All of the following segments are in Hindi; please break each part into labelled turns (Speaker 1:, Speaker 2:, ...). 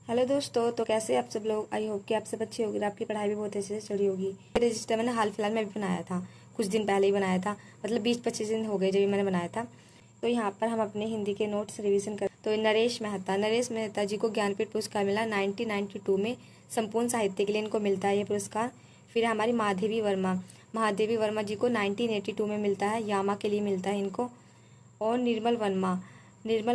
Speaker 1: हेलो दोस्तों, तो कैसे आप सब लोग। आई होप कि आप सब अच्छे होंगे, आपकी पढ़ाई भी बहुत अच्छे से चल रही होगी। रजिस्टर मैंने हाल फिलहाल में भी बनाया था, कुछ दिन पहले ही बनाया था, मतलब 20-25 दिन हो गए जब मैंने बनाया था। तो यहाँ पर हम अपने हिंदी के नोट्स रिवीजन कर। तो नरेश मेहता जी को ज्ञानपीठ पुरस्कार मिला 1992 में। संपूर्ण साहित्य के लिए इनको मिलता है ये पुरस्कार। फिर हमारी महादेवी वर्मा जी को 1982 में मिलता है, यामा के लिए मिलता है इनको। और निर्मल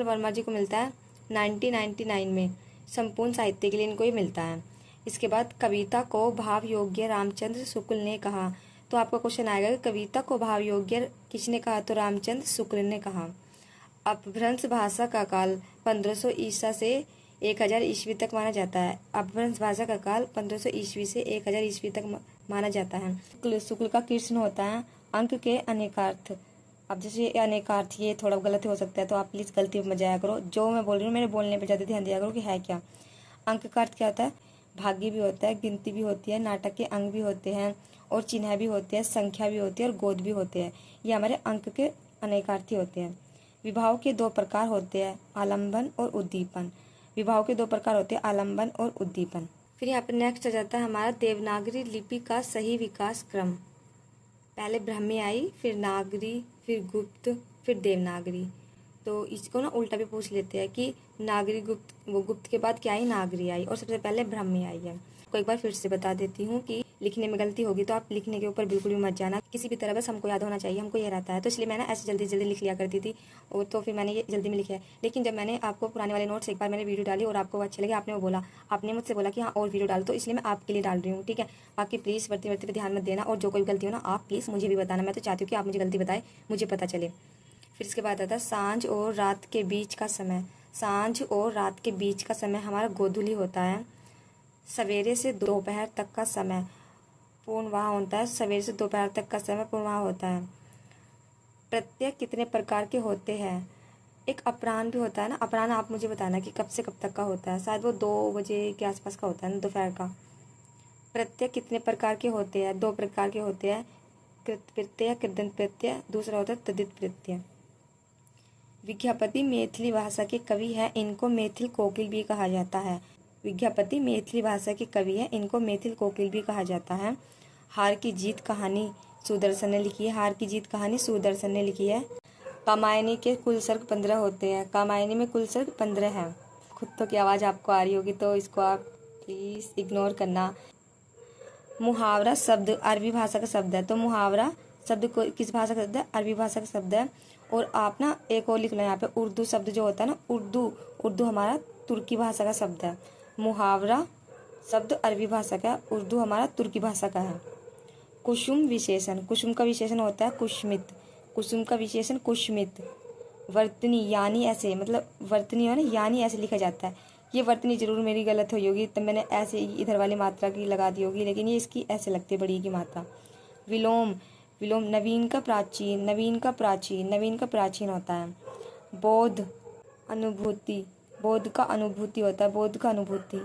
Speaker 1: वर्मा जी को मिलता है 1999 में, संपूर्ण साहित्य के लिए इनको ही मिलता है। इसके बाद कविता को भाव योग्य रामचंद्र शुक्ल ने कहा। तो आपका क्वेश्चन आएगा कि कविता को भाव योग्य किसने कहा, तो रामचंद्र शुक्ल ने कहा। अपभ्रंश भाषा का काल 1500 ईसा से 1000 ईस्वी तक माना जाता है। अपभ्रंश भाषा का काल 1500 ईस्वी से 1000 ईस्वी तक माना जाता है। शुक्ल का कृष्ण होता है अंक के अनेकार्थ। अब जैसे ये अनेकार्थ, ये थोड़ा गलत हो सकता है, तो आप प्लीज़ गलती मत जाया करो। जो मैं बोल रही हूँ मेरे बोलने पे ज़्यादा ध्यान दिया करो कि है क्या। अंक का अर्थ क्या होता है, भाग्य भी होता है, गिनती भी होती है, नाटक के अंग भी होते हैं, और चिन्ह भी होते हैं, संख्या भी होती है, और गोद भी होते हैं। ये हमारे अंक के अनेकार्थी होते हैं। विभाव के दो प्रकार होते हैं, आलम्बन और उद्दीपन। विभाव के दो प्रकार होते हैं, आलम्बन और उद्दीपन। फिर यहाँ पर नेक्स्ट आ जाता है हमारा देवनागरी लिपि का सही विकास क्रम। पहले ब्राह्मी आई, फिर नागरी, फिर गुप्त, फिर देवनागरी। तो इसको ना उल्टा भी पूछ लेते हैं कि नागरी गुप्त के बाद क्या आई, नागरी आई, और सबसे पहले ब्राह्मी आई है। को एक बार फिर से बता देती हूँ कि लिखने में गलती होगी तो आप लिखने के ऊपर बिल्कुल भी मत जाना किसी भी तरह, बस हमको याद होना चाहिए, हमको ये रहता है। तो इसलिए मैंने ऐसे जल्दी जल्दी लिख लिया करती थी, और तो फिर मैंने ये जल्दी में लिखा है। लेकिन जब मैंने आपको पुराने वाले नोट्स एक बार मैंने वीडियो डाली और आपको अच्छे लगे, आपने मुझसे बोला कि हाँ और वीडियो डालो, तो इसलिए मैं आपके लिए डाल रही हूँ, ठीक है। बाकी प्लीज़ बढ़ती पे ध्यान मत देना, और जो कोई गलती हो ना आप प्लीज़ मुझे भी बताना। मैं तो चाहती हूँ कि आप मुझे गलती बताए, मुझे पता चले। फिर इसके बाद आता है सांझ और रात के बीच का समय। सांझ और रात के बीच का समय हमारा गोधूली होता है। सवेरे से दोपहर तक का समय पूर्णवाह होता है। सवेरे से दोपहर तक का समय पूर्णवाह होता है। प्रत्यय कितने प्रकार के होते हैं, एक अपराह्न भी होता है ना। अपराह्न आप मुझे बताना कि कब से कब तक का होता है, शायद वो 2 बजे के आसपास का होता है ना, दोपहर का। प्रत्यय कितने प्रकार के होते हैं, 2 प्रकार के होते हैं, कृत प्रत्यय, कृदंत प्रत्यय, दूसरा होता है तद्धित प्रत्यय। विज्ञापति मैथिली भाषा के कवि है, इनको मैथिल कोकिल भी कहा जाता है। विज्ञापति मैथिली भाषा के कवि है, इनको मैथिल कोकिल भी कहा जाता है। हार की जीत कहानी सुदर्शन ने लिखी है। हार की जीत कहानी सुदर्शन ने लिखी है। कामायनी के कुल सर्ग 15 होते हैं। कामायनी में कुल सर्ग 15 है। खुद तो की आवाज़ आपको आ रही होगी, तो इसको आप प्लीज़ इग्नोर करना। मुहावरा शब्द अरबी भाषा का शब्द है। तो मुहावरा शब्द को किस भाषा का शब्द है, अरबी भाषा का शब्द है। और आप ना एक और लिख लो यहाँ पे, उर्दू शब्द जो होता है ना, उर्दू हमारा तुर्की भाषा का शब्द है। मुहावरा शब्द अरबी भाषा का, उर्दू हमारा तुर्की भाषा का है। कुसुम विशेषण, कुसुम का विशेषण होता है कुश्मित। कुसुम का विशेषण कुश्मित। वर्तनी यानी ऐसे, मतलब वर्तनी है ना, यानी ऐसे लिखा जाता है। ये वर्तनी जरूर मेरी गलत हुई होगी, तो मैंने ऐसे इधर वाली मात्रा की लगा दी होगी, लेकिन ये इसकी ऐसे लगती है बड़ी की मात्रा। विलोम, नवीन का प्राचीन होता है। बोध अनुभूति, बोध का अनुभूति होता है, बोध का अनुभूति।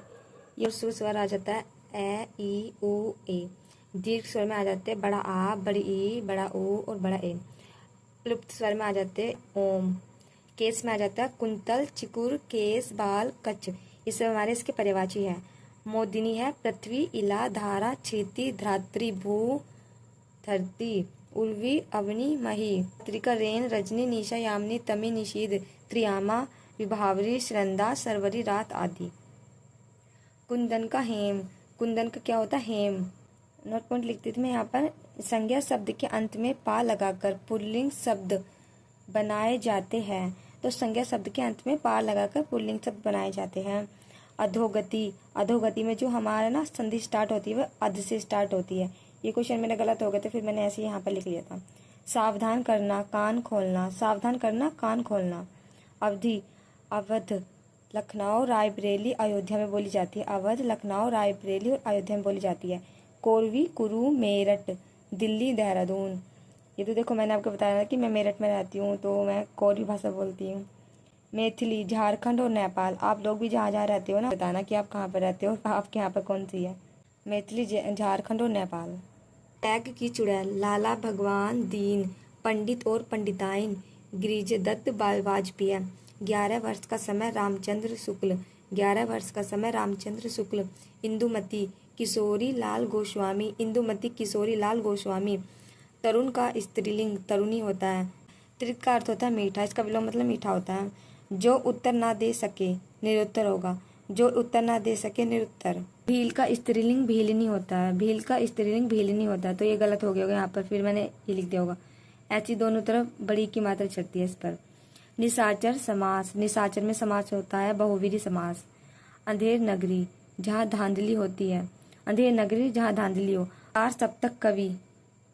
Speaker 1: ये स्वर आ जाता है ए ई उ ए। दीर्घ स्वर में आ जाते हैं बड़ा आ, बड़ी ई, बड़ा ओ और बड़ा ए। प्लुप्त स्वर में आ जाते हैं ओम। केस में आ जाता है कुंतल, चिकुर, केस, बाल, कच्छ। ये सब हमारे इसके पर्यायवाची है। मोदिनी है पृथ्वी, इला, धारा, क्षिति, धात्री, भू, धरती, उर्वी, अवनी, मही। त्रिका रेन, रजनी, निशा, यामिनी, तमी, निशीद, त्रियामा, विभावरी, श्रंदा, सरवरी, रात आदि। कुंदन का हेम, कुंदन का क्या होता है, हेम। नोट पॉइंट लिखती थी मैं यहाँ पर। संज्ञा शब्द के अंत में पा लगाकर पुल्लिंग शब्द बनाए जाते हैं। तो संज्ञा शब्द के अंत में पा लगाकर पुल्लिंग शब्द बनाए जाते हैं। अधोगति, अधोगति में जो हमारा ना संधि स्टार्ट होती है वह अध से स्टार्ट होती है। ये क्वेश्चन मेरा गलत हो गया, तो फिर मैंने ऐसे यहाँ पर लिख लिया था। सावधान करना, कान खोलना, सावधान करना, कान खोलना। अवधि, अवध, लखनऊ, रायबरेली, अयोध्या में बोली जाती है। अवध, लखनऊ, रायबरेली और अयोध्या में बोली जाती है। कोरवी, कुरु, मेरठ, दिल्ली, देहरादून। ये तो देखो मैंने आपको बताया कि मैं मेरठ में रहती हूँ, तो मैं कोरवी भाषा बोलती हूँ। मैथिली, झारखंड और नेपाल। आप लोग भी जहाँ जहाँ रहते हो ना, बताना कि आप कहाँ पर रहते हो, आपके यहाँ पर कौन सी है। मैथिली, झारखंड और नेपाल। टैग की चुड़ैल, लाला भगवान दीन, पंडित और पंडिताइन, गिरिजदत्त वाजपेयी। 11 वर्ष का समय रामचंद्र शुक्ल, 11 वर्ष का समय रामचंद्र शुक्ल। इंदुमती किशोरी लाल गोस्वामी। इंदुमती किशोरी लाल गोस्वामी। तरुण का स्त्रीलिंग तरुणी होता है। त्रित का अर्थ होता है मीठा, इसका विलोम मतलब मीठा होता है। जो उत्तर ना दे सके निरुत्तर होगा। जो उत्तर ना दे सके निरुत्तर। भील का स्त्रीलिंग भीलिनी होता है। भील का स्त्रीलिंग भीलिनी होता है, तो ये गलत हो गया होगा यहाँ पर, फिर मैंने ये लिख दिया होगा। ऐसी दोनों तरफ बड़ी की मात्रा चढ़ती है इस पर। निशाचर समास। निशाचर में समास होता है बहुव्रीहि समास। अंधेर नगरी जहाँ धांधली होती है। अंधेर नगरी जहाँ धांधली हो। तार सप्तक कवि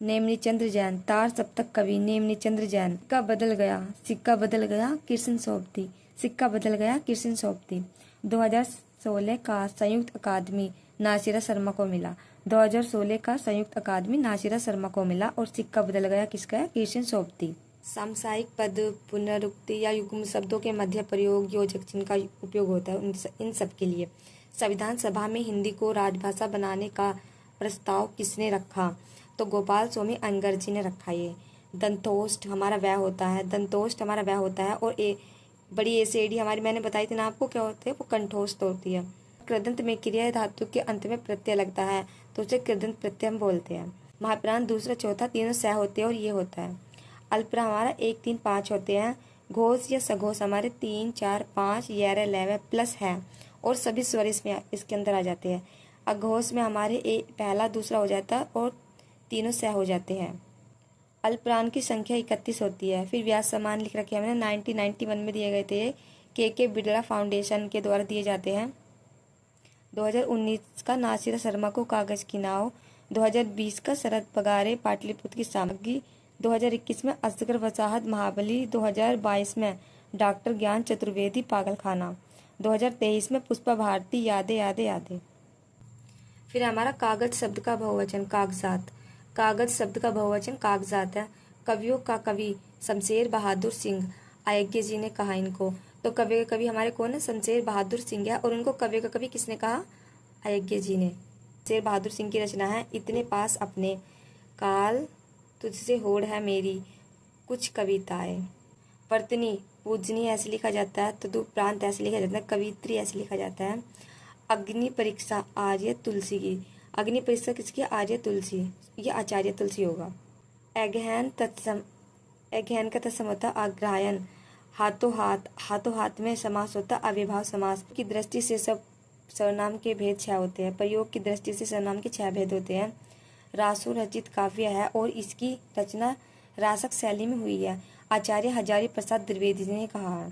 Speaker 1: नेमिनी चंद्र जैन। तार सप्तक कवि नेमिनी चंद्र जैन। सिक्का बदल गया। सिक्का बदल गया कृष्ण सोबती। सिक्का बदल गया कृष्ण सोबती। 2016 का संयुक्त अकादमी नासिरा शर्मा को मिला। 2016 का संयुक्त अकादमी नासिरा शर्मा को मिला। और सिक्का बदल गया किसका है? कृष्ण सोबती। सामसायिक पद पुनरुक्ति या युग्म शब्दों के मध्य प्रयोग योजक चिन्ह का उपयोग होता है इन सब के लिए। संविधान सभा में हिंदी को राजभाषा बनाने का प्रस्ताव किसने रखा? तो गोपाल स्वामी अयंगर जी ने रखा। ये दंतोष्ठ हमारा वह होता है। दंतोष्ठ हमारा वह होता है। और बड़ी एसेडी हमारी मैंने बताई थी ना आपको क्या होते हैं, वो कंठोष्ठ होती है। कृदंत में क्रिया धातु के अंत में प्रत्यय लगता है तो उसे कृदंत प्रत्यय हम बोलते हैं। महाप्राण दूसरा चौथा तीनों सह होते हैं और ये होता है। अल्परा हमारा 1 3 5 होते हैं। घोष या सघोष हमारे 3 4 5 11 11 प्लस है और सभी स्वर इसके अंदर आ जाते हैं। अघोष में हमारे पहला दूसरा हो जाता है और तीनों सह हो जाते हैं। अल्पप्राण की संख्या 31 होती है। फिर व्यास सम्मान लिख रखे हमने 1991 में दिए गए थे। के बिड़ला फाउंडेशन के द्वारा दिए जाते हैं। 2019 का नासिरा शर्मा को कागज की नाव। 2020 का शरद पगारे पाटलिपुत्र की सामग्री। 2021 में असगर वसाहत महाबली। 2022 में डॉक्टर ज्ञान चतुर्वेदी पागलखाना। 2023 में पुष्पा भारती यादें यादें यादें। फिर हमारा कागज शब्द का बहुवचन कागजात। कागज शब्द का बहुवचन कागजात है। कवियों का कवि शमशेर बहादुर सिंह। अयज्ञ जी ने कहा इनको। तो कवि का कवि हमारे कौन है? शमशेर बहादुर सिंह है। और उनको कवि का कवि किसने कहा? अयज्ञ जी ने। शमशेर बहादुर सिंह की रचना है इतने पास अपने। काल तुझसे होड़ है मेरी कुछ कविताएं। वर्तनी पूजनी ऐसे लिखा जाता है। तदुपरांत ऐसे लिखा जाता है। कवित्री ऐसे लिखा जाता है। अग्नि परीक्षा आर्य तुलसी की। अग्नि परीक्षा किसकी? आर्य तुलसी। ये आचार्य तुलसी होगा। अगहन का तत्सम होता आग्रायन। हाथों हाथ में समास होता अव्यभाव समास। की दृष्टि से सब सर्वनाम के भेद 6 होते हैं। प्रयोग की दृष्टि से सर्वनाम के 6 भेद होते हैं। रासु रचित काव्य है और इसकी रचना रासक शैली में हुई है। आचार्य हजारी प्रसाद द्विवेदी ने कहा है।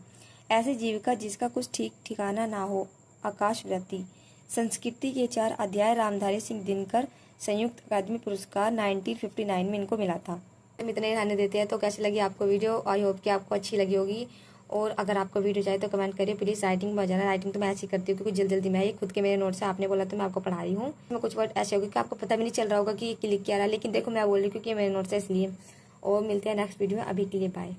Speaker 1: ऐसी जीविका जिसका कुछ ठीक ठिकाना ना हो। आकाशव्रती। संस्कृति के 4 अध्याय रामधारी सिंह दिनकर संयुक्त अकादमी पुरस्कार 1959 में इनको मिला था। हम इतने रहने देते हैं। तो कैसी लगी आपको वीडियो? आई होप कि आपको अच्छी लगी होगी। और अगर आपको वीडियो चाहिए तो कमेंट करिए प्लीज़। राइटिंग में जाना। राइटिंग तो मैं ऐसी करती हूँ क्योंकि जल्दी जल्दी मैं ये खुद के मेरे नोट से आपने बोला तो मैं आपको पढ़ा रही हूँ। मैं कुछ वर्ड ऐसे होगी कि आपको पता भी नहीं चल रहा होगा कि ये लिख क्या रहा है, लेकिन देखो मैं बोल रही हूँ क्योंकि मेरे नोट से इसलिए। और मिलते हैं नेक्स्ट वीडियो में। अभी के लिए बाय।